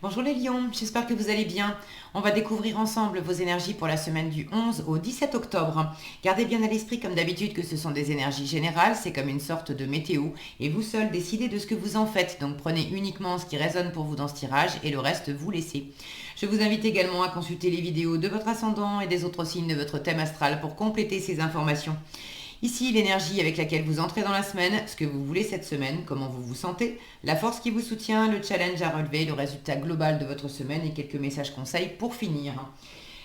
Bonjour les lions, j'espère que vous allez bien. On va découvrir ensemble vos énergies pour la semaine du 11 au 17 octobre. Gardez bien à l'esprit comme d'habitude que ce sont des énergies générales, c'est comme une sorte de météo et vous seul décidez de ce que vous en faites. Donc prenez uniquement ce qui résonne pour vous dans ce tirage et le reste vous laissez. Je vous invite également à consulter les vidéos de votre ascendant et des autres signes de votre thème astral pour compléter ces informations. Ici, l'énergie avec laquelle vous entrez dans la semaine, ce que vous voulez cette semaine, comment vous vous sentez, la force qui vous soutient, le challenge à relever, le résultat global de votre semaine et quelques messages conseils pour finir.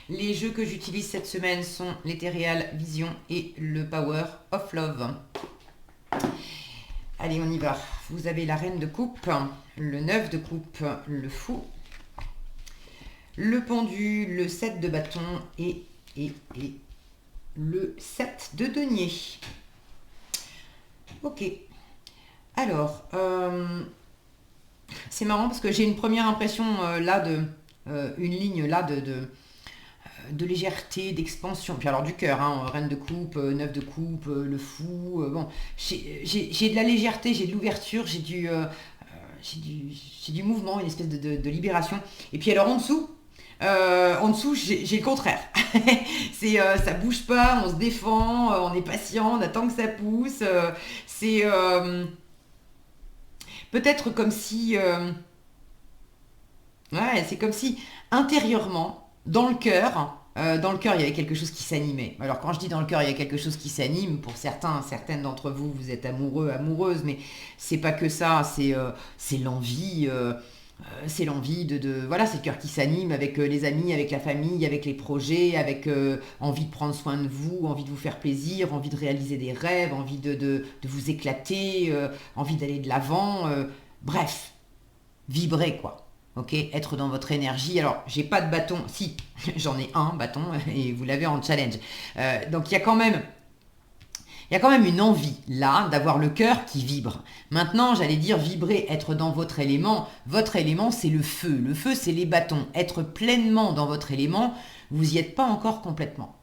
Les jeux que j'utilise cette semaine sont l'Ethereal Vision et le Power of Love. Allez, on y va. Vous avez la reine de coupe, le 9 de coupe, le fou, le pendu, le 7 de bâton et le 7 de denier. Ok. Alors, c'est marrant parce que j'ai une première impression là de une ligne là de légèreté, d'expansion. Puis alors du cœur, hein, reine de coupe, 9 de coupe, le fou. Bon, j'ai de la légèreté, j'ai de l'ouverture, j'ai du mouvement, une espèce de libération. Et puis alors en dessous, j'ai le contraire. Ça bouge pas, on se défend, on est patient, on attend que ça pousse. C'est peut-être comme si, ouais, c'est comme si intérieurement, dans le cœur, il y avait quelque chose qui s'animait. Alors quand je dis dans le cœur, il y a quelque chose qui s'anime. Pour certains, certaines d'entre vous, vous êtes amoureux, amoureuses, mais c'est pas que ça. C'est l'envie. C'est l'envie voilà, c'est le cœur qui s'anime avec les amis, avec la famille, avec les projets, avec envie de prendre soin de vous, envie de vous faire plaisir, envie de réaliser des rêves, envie de vous éclater, envie d'aller de l'avant. Bref, vibrer quoi. Ok, être dans votre énergie. Alors, j'ai pas de bâton. Si, j'en ai un bâton et vous l'avez en challenge. Donc, il y a quand même une envie là d'avoir le cœur qui vibre. Maintenant, j'allais dire vibrer, être dans votre élément. Votre élément, c'est le feu. Le feu, c'est les bâtons. Être pleinement dans votre élément, vous n'y êtes pas encore complètement.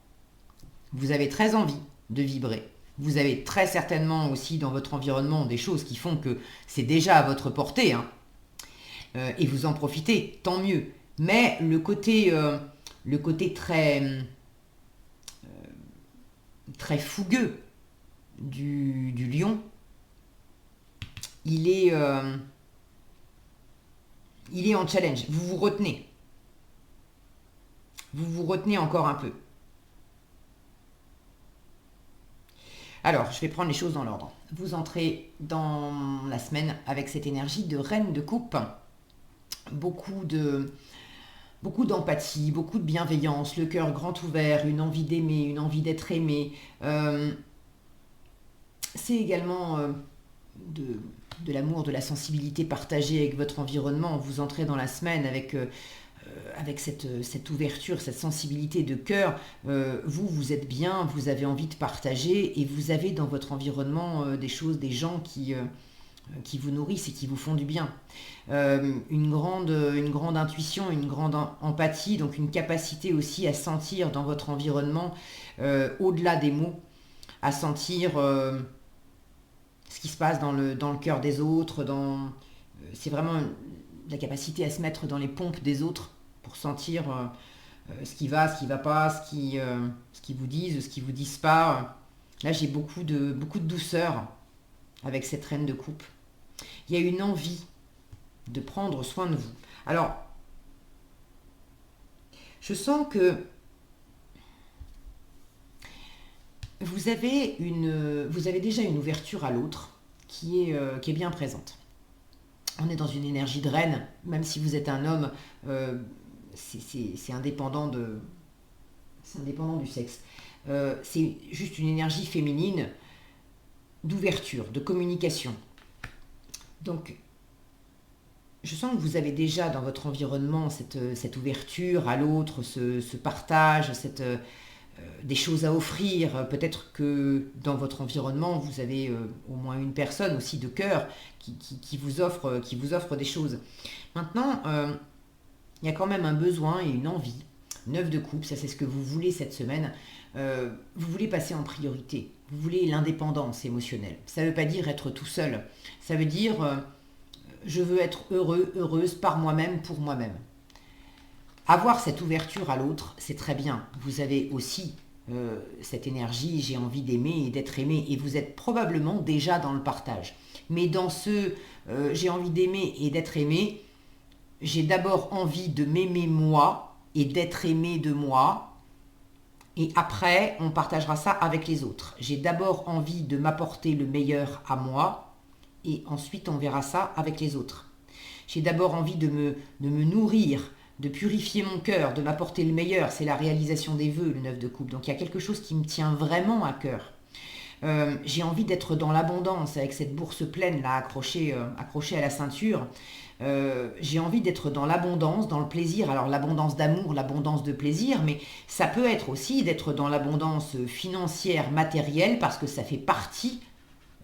Vous avez très envie de vibrer. Vous avez très certainement aussi dans votre environnement des choses qui font que c'est déjà à votre portée, hein. Et vous en profitez, tant mieux. Mais le côté très fougueux du lion, il est, euh, il est en challenge. Vous vous retenez. Vous vous retenez encore un peu. Alors, je vais prendre les choses dans l'ordre. Vous entrez dans la semaine avec cette énergie de reine de coupe. Beaucoup de, beaucoup d'empathie, beaucoup de bienveillance, le cœur grand ouvert, une envie d'aimer, une envie d'être aimé. C'est également de, de l'amour, de la sensibilité partagée avec votre environnement. Vous entrez dans la semaine avec cette ouverture, cette sensibilité de cœur. Vous êtes bien, vous avez envie de partager et vous avez dans votre environnement des choses, des gens qui vous nourrissent et qui vous font du bien. Une grande intuition, une grande empathie, donc une capacité aussi à sentir dans votre environnement, au-delà des mots, à sentir ce qui se passe dans le cœur des autres. C'est vraiment la capacité à se mettre dans les pompes des autres pour sentir ce qui va pas, ce qu'ils vous disent, ce qu'ils vous disent pas. Là, j'ai beaucoup de douceur avec cette reine de coupe. Il y a une envie de prendre soin de vous. Alors, je sens que vous avez déjà une ouverture à l'autre qui est bien présente. On est dans une énergie de reine, même si vous êtes un homme, c'est indépendant c'est indépendant du sexe. C'est juste une énergie féminine d'ouverture, de communication. Donc, je sens que vous avez déjà dans votre environnement cette ouverture à l'autre, ce partage, des choses à offrir. Peut-être que dans votre environnement, vous avez au moins une personne aussi de cœur qui vous offre des choses. Maintenant, il y a quand même un besoin et une envie. 9 de coupe, ça c'est ce que vous voulez cette semaine. Vous voulez passer en priorité. Vous voulez l'indépendance émotionnelle. Ça ne veut pas dire être tout seul. Ça veut dire je veux être heureux, heureuse par moi-même, pour moi-même. Avoir cette ouverture à l'autre, c'est très bien. Vous avez aussi cette énergie, j'ai envie d'aimer et d'être aimé, et vous êtes probablement déjà dans le partage. Mais dans ce j'ai envie d'aimer et d'être aimé, j'ai d'abord envie de m'aimer moi et d'être aimé de moi, et après on partagera ça avec les autres. J'ai d'abord envie de m'apporter le meilleur à moi, et ensuite on verra ça avec les autres. J'ai d'abord envie de me nourrir, de purifier mon cœur, de m'apporter le meilleur. C'est la réalisation des vœux, le 9 de coupe. Donc il y a quelque chose qui me tient vraiment à cœur. J'ai envie d'être dans l'abondance avec cette bourse pleine là accrochée à la ceinture. J'ai envie d'être dans l'abondance, dans le plaisir. Alors l'abondance d'amour, l'abondance de plaisir, mais ça peut être aussi d'être dans l'abondance financière, matérielle, parce que ça fait partie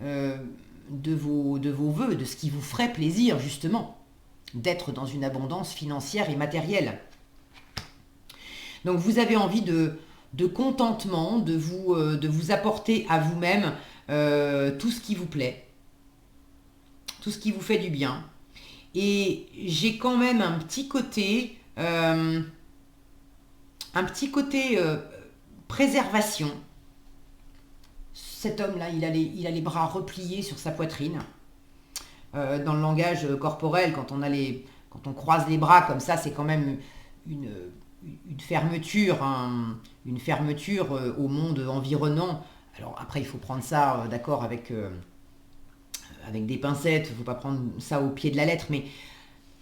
de vos vœux, de ce qui vous ferait plaisir justement, d'être dans une abondance financière et matérielle. Donc vous avez envie de contentement, de vous apporter à vous-même tout ce qui vous plaît, tout ce qui vous fait du bien. Et j'ai quand même un petit côté préservation. Cet homme-là, il a les bras repliés sur sa poitrine. Dans le langage corporel, quand on croise les bras comme ça, c'est quand même une, une fermeture, une fermeture au monde environnant. Alors après, il faut prendre ça, d'accord, avec des pincettes, il ne faut pas prendre ça au pied de la lettre, mais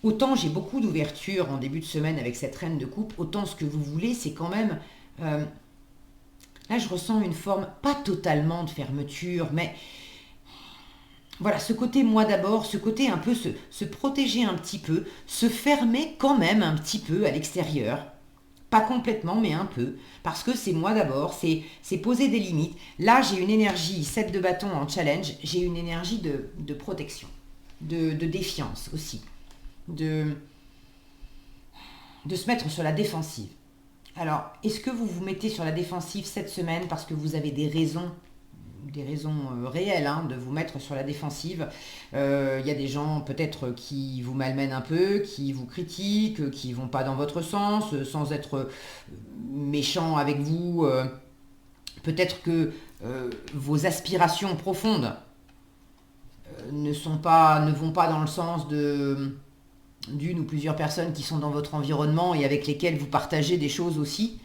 autant j'ai beaucoup d'ouverture en début de semaine avec cette reine de coupe, autant ce que vous voulez, c'est quand même... là, je ressens une forme, pas totalement de fermeture, mais... Voilà, ce côté moi d'abord, ce côté un peu se protéger un petit peu, se fermer quand même un petit peu à l'extérieur. Pas complètement, mais un peu. Parce que c'est moi d'abord, c'est poser des limites. Là, j'ai une énergie, 7 de bâton en challenge, j'ai une énergie de protection, de défiance aussi. De se mettre sur la défensive. Alors, est-ce que vous vous mettez sur la défensive cette semaine parce que vous avez des raisons réelles de vous mettre sur la défensive? Il y a des gens peut-être qui vous malmènent un peu, qui vous critiquent, qui vont pas dans votre sens, sans être méchants avec vous. Peut-être que vos aspirations profondes ne vont pas dans le sens d'une ou plusieurs personnes qui sont dans votre environnement et avec lesquelles vous partagez des choses aussi.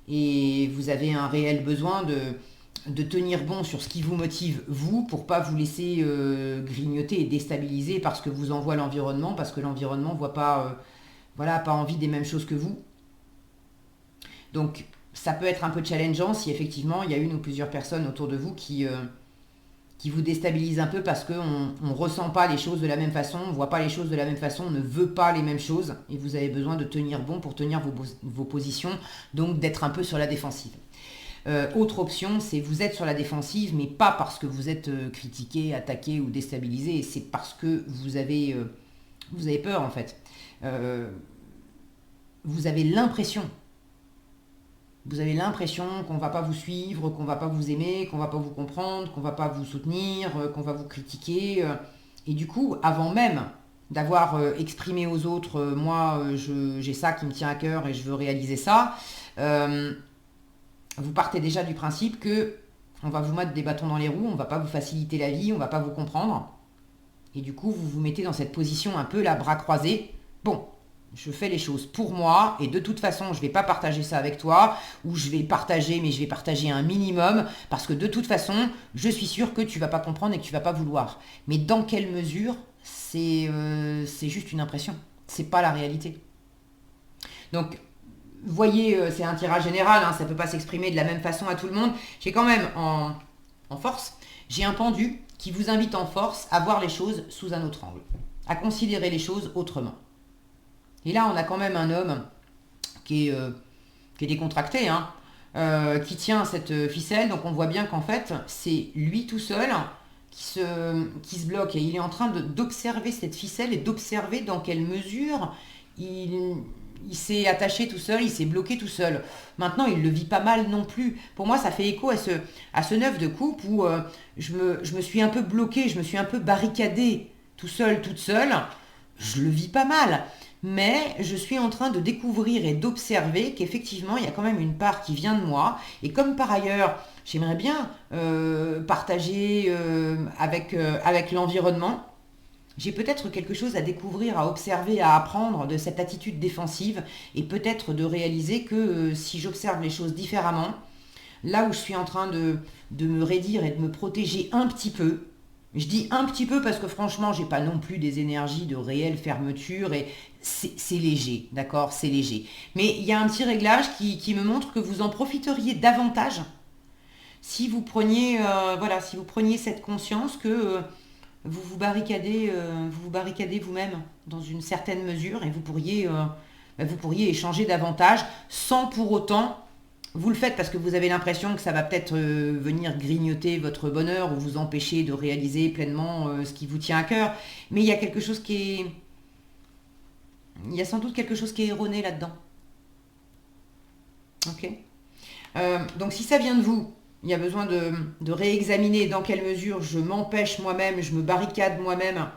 Et vous avez un réel besoin de tenir bon sur ce qui vous motive, vous, pour pas vous laisser grignoter et déstabiliser parce que vous envoie l'environnement, parce que l'environnement voit pas, pas envie des mêmes choses que vous. Donc, ça peut être un peu challengeant si effectivement il y a une ou plusieurs personnes autour de vous qui vous déstabilisent un peu parce qu'on ne ressent pas les choses de la même façon, on ne voit pas les choses de la même façon, on ne veut pas les mêmes choses, et vous avez besoin de tenir bon pour tenir vos positions, donc d'être un peu sur la défensive. Autre option, c'est vous êtes sur la défensive, mais pas parce que vous êtes critiqué, attaqué ou déstabilisé, c'est parce que vous avez peur en fait. Vous avez l'impression qu'on ne va pas vous suivre, qu'on ne va pas vous aimer, qu'on ne va pas vous comprendre, qu'on ne va pas vous soutenir, qu'on va vous critiquer. Et du coup, avant même d'avoir exprimé aux autres, moi j'ai ça qui me tient à cœur et je veux réaliser ça, vous partez déjà du principe que on va vous mettre des bâtons dans les roues, on ne va pas vous faciliter la vie, on ne va pas vous comprendre. Et du coup, vous vous mettez dans cette position un peu la bras croisés. Bon, je fais les choses pour moi et de toute façon, je ne vais pas partager ça avec toi ou je vais partager, mais je vais partager un minimum parce que de toute façon, je suis sûre que tu ne vas pas comprendre et que tu ne vas pas vouloir. Mais dans quelle mesure, c'est juste une impression. C'est pas la réalité. Donc, voyez, c'est un tirage général, ça ne peut pas s'exprimer de la même façon à tout le monde. J'ai quand même en force, j'ai un pendu qui vous invite en force à voir les choses sous un autre angle, à considérer les choses autrement. Et là, on a quand même un homme qui est décontracté, qui tient cette ficelle. Donc on voit bien qu'en fait, c'est lui tout seul qui se bloque. Et il est en train d'observer cette ficelle et d'observer dans quelle mesure il s'est attaché tout seul, il s'est bloqué tout seul. Maintenant, il le vit pas mal non plus. Pour moi, ça fait écho à ce 9 de coupe où je me suis un peu bloqué, je me suis un peu barricadée tout seul, toute seule. je le vis pas mal. Mais je suis en train de découvrir et d'observer qu'effectivement, il y a quand même une part qui vient de moi. Et comme par ailleurs, j'aimerais bien partager avec l'environnement, j'ai peut-être quelque chose à découvrir, à observer, à apprendre de cette attitude défensive et peut-être de réaliser que si j'observe les choses différemment, là où je suis en train de me raidir et de me protéger un petit peu, je dis un petit peu parce que franchement, j'ai pas non plus des énergies de réelle fermeture et c'est léger, d'accord, c'est léger. Mais il y a un petit réglage qui me montre que vous en profiteriez davantage si vous preniez, voilà, si vous preniez cette conscience que vous vous barricadez vous-même dans une certaine mesure et vous pourriez échanger davantage sans pour autant vous le faites parce que vous avez l'impression que ça va peut-être venir grignoter votre bonheur ou vous empêcher de réaliser pleinement ce qui vous tient à cœur. Mais il y a quelque chose qui est... Il y a sans doute quelque chose qui est erroné là-dedans. Ok. Donc si ça vient de vous, il y a besoin de réexaminer dans quelle mesure je m'empêche moi-même, je me barricade moi-même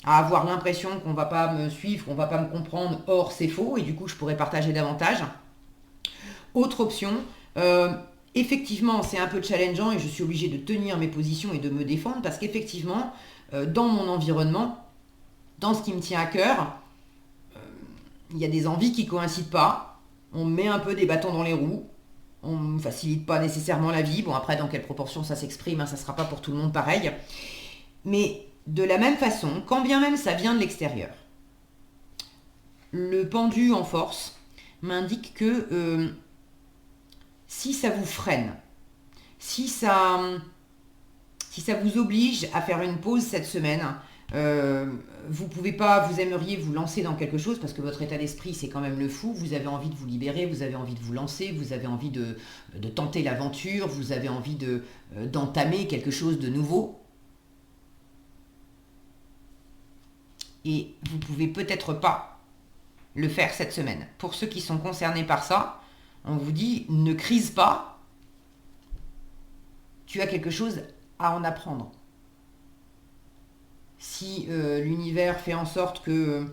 à avoir l'impression qu'on ne va pas me suivre, qu'on ne va pas me comprendre. Or, c'est faux et du coup, je pourrais partager davantage. Autre option, effectivement, c'est un peu challengeant et je suis obligée de tenir mes positions et de me défendre parce qu'effectivement, dans mon environnement, dans ce qui me tient à cœur, il y a des envies qui ne coïncident pas. On met un peu des bâtons dans les roues. On ne facilite pas nécessairement la vie. Bon, après, dans quelle proportion ça s'exprime, hein, ça ne sera pas pour tout le monde pareil. Mais de la même façon, quand bien même ça vient de l'extérieur, le pendu en force m'indique que si ça vous freine, si ça, si ça vous oblige à faire une pause cette semaine, vous pouvez pas, vous aimeriez vous lancer dans quelque chose parce que votre état d'esprit c'est quand même le fou, vous avez envie de vous libérer, vous avez envie de vous lancer, vous avez envie de tenter l'aventure, vous avez envie d'entamer quelque chose de nouveau. Et vous pouvez peut-être pas le faire cette semaine. Pour ceux qui sont concernés par ça, on vous dit ne crise pas, tu as quelque chose à en apprendre. Si l'univers fait en sorte que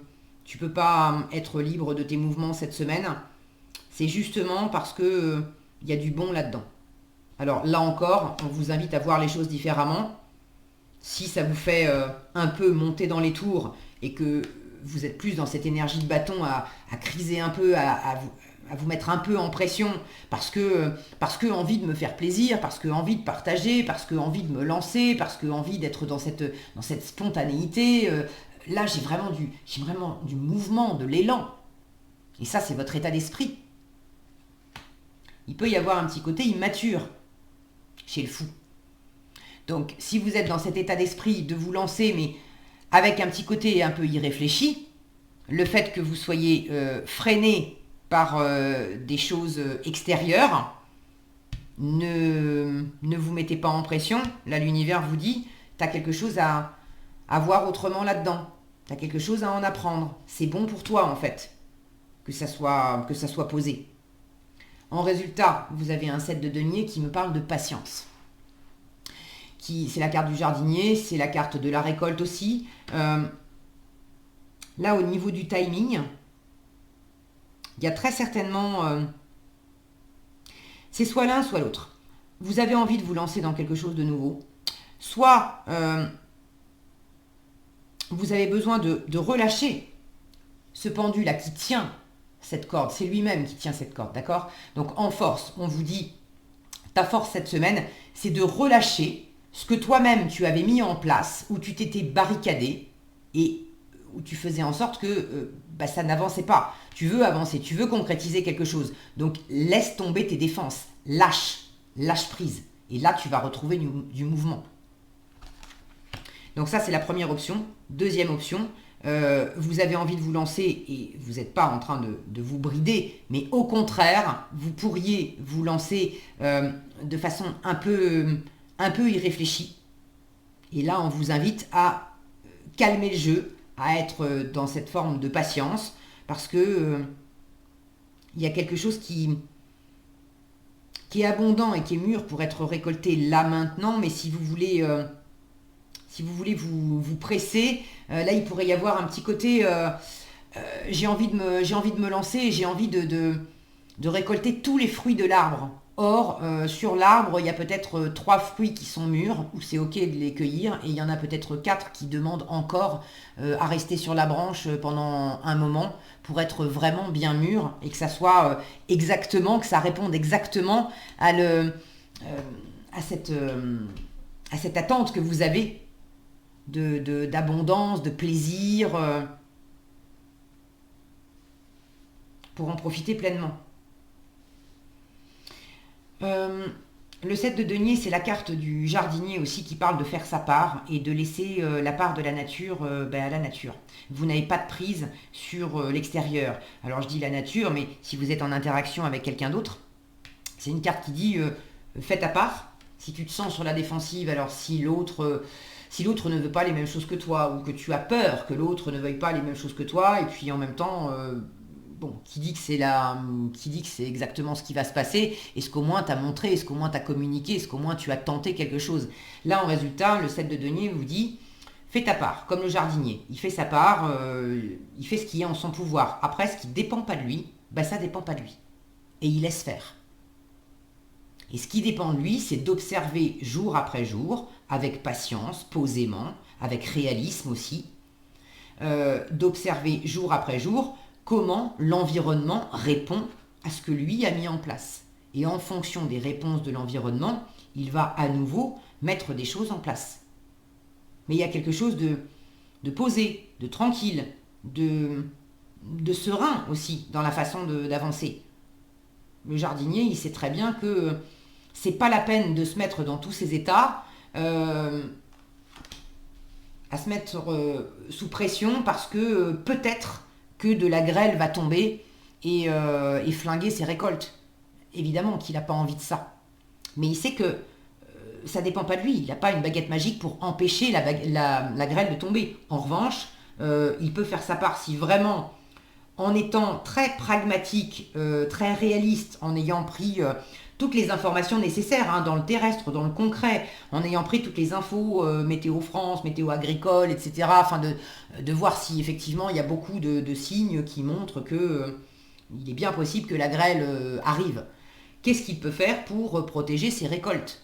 tu peux pas être libre de tes mouvements cette semaine, c'est justement parce que y a du bon là-dedans. Alors là encore, on vous invite à voir les choses différemment. Si ça vous fait un peu monter dans les tours et que vous êtes plus dans cette énergie de bâton à criser un peu, à vous mettre un peu en pression parce que envie de me faire plaisir, parce que envie de partager, parce que envie de me lancer, parce que envie d'être dans cette spontanéité. Là, j'ai vraiment du mouvement, de l'élan. Et ça, c'est votre état d'esprit. Il peut y avoir un petit côté immature chez le fou. Donc, si vous êtes dans cet état d'esprit de vous lancer, mais avec un petit côté un peu irréfléchi, le fait que vous soyez freiné par des choses extérieures, ne vous mettez pas en pression. Là, l'univers vous dit, tu as quelque chose à voir autrement là-dedans. Tu as quelque chose à en apprendre. C'est bon pour toi, en fait, que ça soit posé. En résultat, vous avez un 7 de denier qui me parle de patience. C'est la carte du jardinier, c'est la carte de la récolte aussi. Là, au niveau du timing, il y a très certainement... c'est soit l'un, soit l'autre. Vous avez envie de vous lancer dans quelque chose de nouveau. Soit vous avez besoin de relâcher ce pendu-là qui tient cette corde. C'est lui-même qui tient cette corde, d'accord? Donc en force, on vous dit, ta force cette semaine, c'est de relâcher ce que toi-même tu avais mis en place, où tu t'étais barricadé et où tu faisais en sorte que ça n'avançait pas. Tu veux avancer, tu veux concrétiser quelque chose. Donc laisse tomber tes défenses, lâche prise. Et là, tu vas retrouver du mouvement. Donc ça, c'est la première option. Deuxième option, vous avez envie de vous lancer et vous n'êtes pas en train de vous brider, mais au contraire, vous pourriez vous lancer de façon un peu irréfléchie. Et là, on vous invite à calmer le jeu, à être dans cette forme de patience, parce que il y a quelque chose qui est abondant et qui est mûr pour être récolté là maintenant, mais si vous voulez si vous voulez vous presser, là il pourrait y avoir un petit côté j'ai envie de me lancer et j'ai envie de récolter tous les fruits de l'arbre. Or, sur l'arbre, il y a peut-être 3 fruits qui sont mûrs, où c'est ok de les cueillir, et il y en a peut-être 4 qui demandent encore à rester sur la branche pendant un moment pour être vraiment bien mûrs, et que ça soit exactement, que ça réponde exactement à cette attente que vous avez d'abondance, de plaisir, pour en profiter pleinement. Le 7 de denier, c'est la carte du jardinier aussi qui parle de faire sa part et de laisser la part de la nature à la nature. Vous n'avez pas de prise sur l'extérieur. Alors je dis la nature, mais si vous êtes en interaction avec quelqu'un d'autre, c'est une carte qui dit fais ta part. Si tu te sens sur la défensive, alors si l'autre ne veut pas les mêmes choses que toi, ou que tu as peur que l'autre ne veuille pas les mêmes choses que toi, et puis en même temps... qui dit que c'est exactement ce qui va se passer, est-ce qu'au moins tu as montré, est-ce qu'au moins tu as communiqué, est-ce qu'au moins tu as tenté quelque chose. Là, en résultat, le 7 de denier vous dit, fais ta part, comme le jardinier. Il fait sa part, il fait ce qui est en son pouvoir. Après, ce qui ne dépend pas de lui, ça ne dépend pas de lui. Et il laisse faire. Et ce qui dépend de lui, c'est d'observer jour après jour, avec patience, posément, avec réalisme aussi, d'observer jour après jour, comment l'environnement répond à ce que lui a mis en place. Et en fonction des réponses de l'environnement, il va à nouveau mettre des choses en place. Mais il y a quelque chose de posé, de tranquille, de serein aussi dans la façon d'avancer. Le jardinier, il sait très bien que c'est pas la peine de se mettre dans tous ces états, à se mettre sous pression parce que peut-être que de la grêle va tomber et flinguer ses récoltes. Évidemment qu'il n'a pas envie de ça. Mais il sait que ça ne dépend pas de lui. Il n'a pas une baguette magique pour empêcher la grêle de tomber. En revanche, il peut faire sa part si vraiment, en étant très pragmatique, très réaliste, en ayant pris toutes les informations nécessaires dans le terrestre, dans le concret, en ayant pris toutes les infos, météo France, météo agricole, etc., afin de voir si effectivement il y a beaucoup de signes qui montrent que il est bien possible que la grêle arrive. Qu'est-ce qu'il peut faire pour protéger ses récoltes?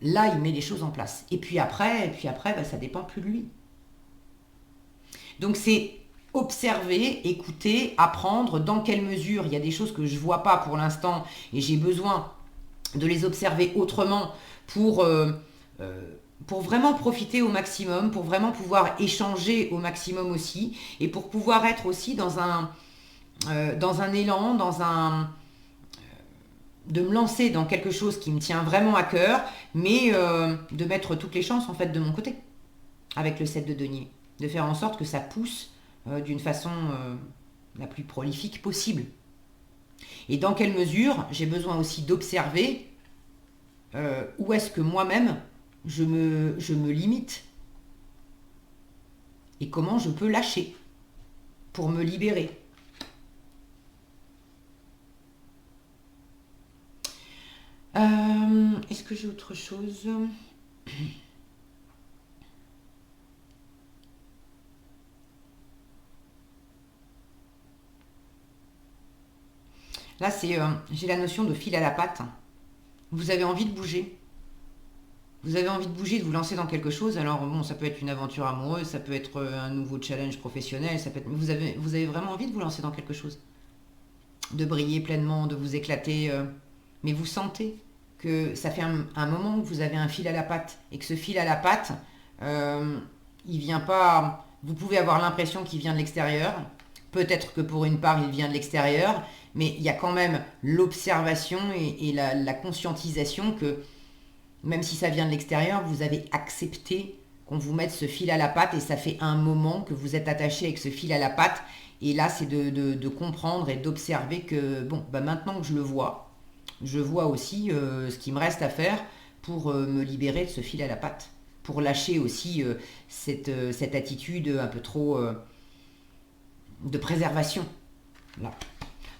Là, il met les choses en place. Et puis après, ça dépend plus de lui. Donc c'est observer, écouter, apprendre dans quelle mesure il y a des choses que je ne vois pas pour l'instant et j'ai besoin de les observer autrement pour vraiment profiter au maximum, pour vraiment pouvoir échanger au maximum aussi et pour pouvoir être aussi dans un élan, de me lancer dans quelque chose qui me tient vraiment à cœur, mais de mettre toutes les chances en fait de mon côté avec le 7 de denier, de faire en sorte que ça pousse d'une façon la plus prolifique possible. Et dans quelle mesure j'ai besoin aussi d'observer où est-ce que moi-même je me limite et comment je peux lâcher pour me libérer. Est-ce que j'ai autre chose ? Là, j'ai la notion de fil à la patte. Vous avez envie de bouger. Vous avez envie de bouger, de vous lancer dans quelque chose. Alors bon, ça peut être une aventure amoureuse, ça peut être un nouveau challenge professionnel, ça peut être... Vous avez vraiment envie de vous lancer dans quelque chose. De briller pleinement, de vous éclater. Mais vous sentez que ça fait un moment que vous avez un fil à la patte. Et que ce fil à la patte, il vient pas... Vous pouvez avoir l'impression qu'il vient de l'extérieur. Peut-être que pour une part, il vient de l'extérieur. Mais il y a quand même l'observation et la conscientisation que même si ça vient de l'extérieur, vous avez accepté qu'on vous mette ce fil à la patte et ça fait un moment que vous êtes attaché avec ce fil à la patte. Et là, c'est de comprendre et d'observer que, maintenant que je vois aussi ce qu'il me reste à faire pour me libérer de ce fil à la patte. Pour lâcher aussi cette attitude un peu trop de préservation. Là.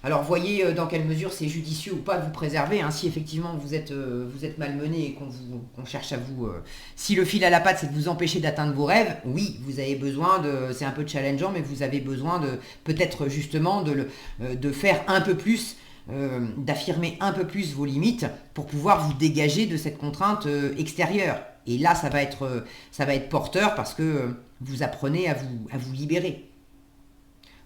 Alors voyez dans quelle mesure c'est judicieux ou pas de vous préserver, hein. Si effectivement vous êtes malmené et qu'on cherche à vous... si le fil à la patte c'est de vous empêcher d'atteindre vos rêves, oui, vous avez besoin de... C'est un peu challengeant, mais vous avez besoin de peut-être justement de faire un peu plus, d'affirmer un peu plus vos limites pour pouvoir vous dégager de cette contrainte extérieure. Et là, ça va être porteur parce que vous apprenez à vous libérer.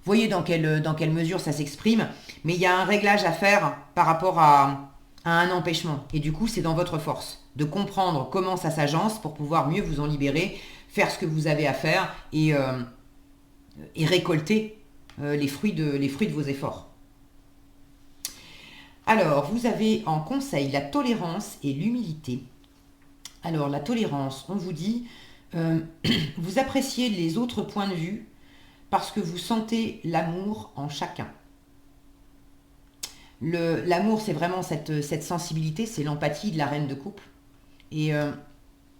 Voyez dans quelle mesure ça s'exprime, mais il y a un réglage à faire par rapport à un empêchement. Et du coup, c'est dans votre force de comprendre comment ça s'agence pour pouvoir mieux vous en libérer, faire ce que vous avez à faire et récolter les fruits de vos efforts. Alors, vous avez en conseil la tolérance et l'humilité. Alors, la tolérance, on vous dit, vous appréciez les autres points de vue parce que vous sentez l'amour en chacun. L'amour, c'est vraiment cette sensibilité, c'est l'empathie de la reine de couple. Et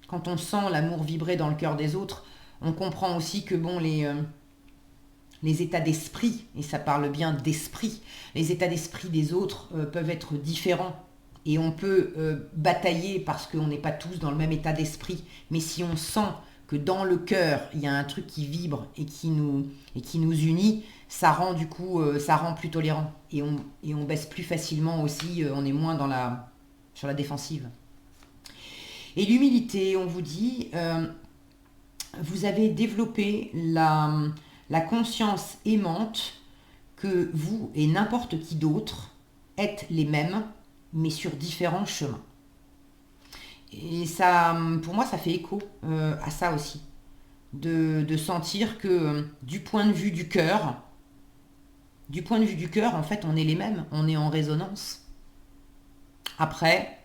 quand on sent l'amour vibrer dans le cœur des autres, on comprend aussi que bon, les états d'esprit, et ça parle bien d'esprit, les états d'esprit des autres peuvent être différents. Et on peut batailler parce qu'on n'est pas tous dans le même état d'esprit. Mais si on sent que dans le cœur, il y a un truc qui vibre et qui nous unit, ça rend du coup, ça rend plus tolérant. Et on baisse plus facilement aussi, on est moins sur la défensive. Et l'humilité, on vous dit, vous avez développé la conscience aimante que vous et n'importe qui d'autre êtes les mêmes, mais sur différents chemins. Et ça, pour moi, ça fait écho à ça aussi. De sentir que du point de vue du cœur, en fait, on est les mêmes, on est en résonance. Après,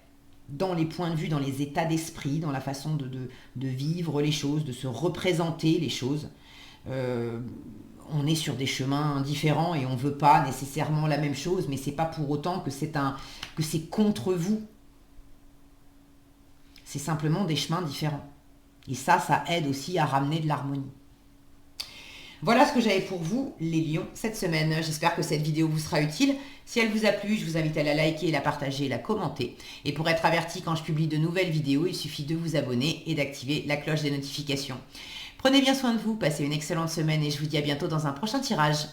dans les points de vue, dans les états d'esprit, dans la façon de vivre les choses, de se représenter les choses, on est sur des chemins différents et on ne veut pas nécessairement la même chose, mais c'est pas pour autant que c'est contre vous. C'est simplement des chemins différents. Et ça aide aussi à ramener de l'harmonie. Voilà ce que j'avais pour vous, les lions, cette semaine. J'espère que cette vidéo vous sera utile. Si elle vous a plu, je vous invite à la liker, la partager, la commenter. Et pour être averti quand je publie de nouvelles vidéos, il suffit de vous abonner et d'activer la cloche des notifications. Prenez bien soin de vous, passez une excellente semaine et je vous dis à bientôt dans un prochain tirage.